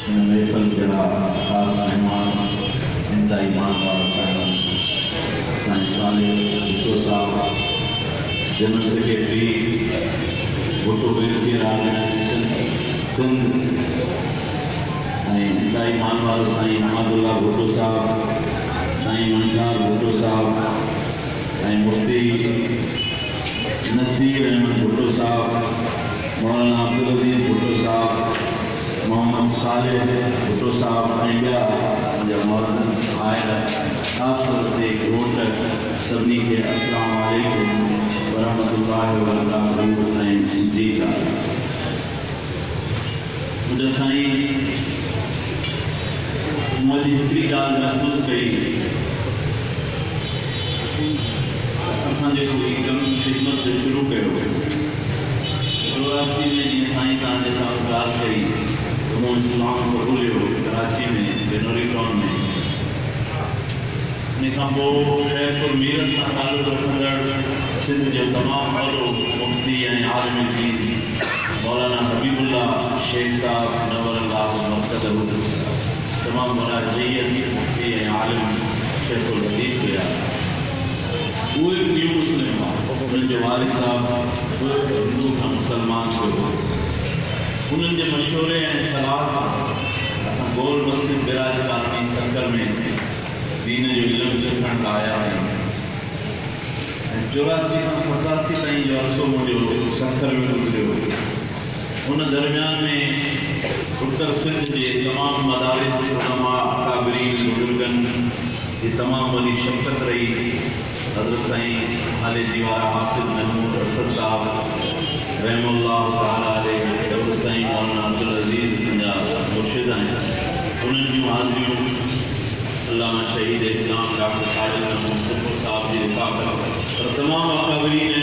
महफल जरा खास मेहमान इंतहा ईमान वाला साहब साइंस वाले भुट्टो साहब general secretary Bhutto welfare organisation Sindh इंतहा ईमान वालो साईं अहमदुल्ला भुट्टो साहब साईं मनकार भुट्टो साहब मुफ्ती नसीर अहमद भुट्टो साहब मौलाना अब्दुल अजीज भुट्टो साहब मोहम्मद सालेह भुट्टो साहब ॿिया मुंहिंजा मौज़िन आयल ख़ासि तौर ते घोट सभिनी खे अस्सलाम वालेकुम वरहमतुल्लाहि वबरकातुहू ऐं जी मुंहिंजा साईं मुंहिंजी हिकिड़ी ॻाल्हि महसूसु कई असां जेको कमु ख़िदमत जो शुरू कयो चौरासी में जीअं साईं तव्हांजे सां ॻाल्हि कई त मूं इस्लाम क़बूलियो कराची में बेनोरी टाउन में इन खां पोइ ख़ैरपुर मीरत सां तालुक़ु रखंदड़ सिंध जो तमामु वॾो मुफ्ती ऐं आलिम दीन मौलाना हबीबुल्ला शेख साहब नवरल्लाह मक़सदहू तमामु वॾा जय्यद मुफ्ती ऐं आलिम शेखुल हदीस हुआ उहे बि न्यू मुस्लिम हुआ उन्हनि जो वारिस साहब हिंदू खां मुसलमान थियो उन्हनि जे मशवरे ऐं सलाह सां असां गोल मस्जिद बिराज कालनी संकर में दीन जो इल्मु सिखण लाइ आयासीं ऐं 84 खां 87 ताईं जो अरसो मुंहिंजो संकर में गुज़रियो उन दरमियान में उत्तर सिंध जे तमामु मदारिस उलमा अकाबरीन बुज़ुर्गनि जी तमामु वॾी शफ़क़त रही हज़रत साईं आले जीवारा हाफ़िज़ महमूद असद साहब रहमतुल्लाह तआला अलैह हज़रत साईं मौलाना अब्दुल अजीज जा मुर्शिद आहिनि उन्हनि जूं हाज़िरियूं अल्लामा शहीद इस्लाम डॉक्टर कादिर महमूद साहब जी रिफ़ाक़त और तमामु अकाबरीन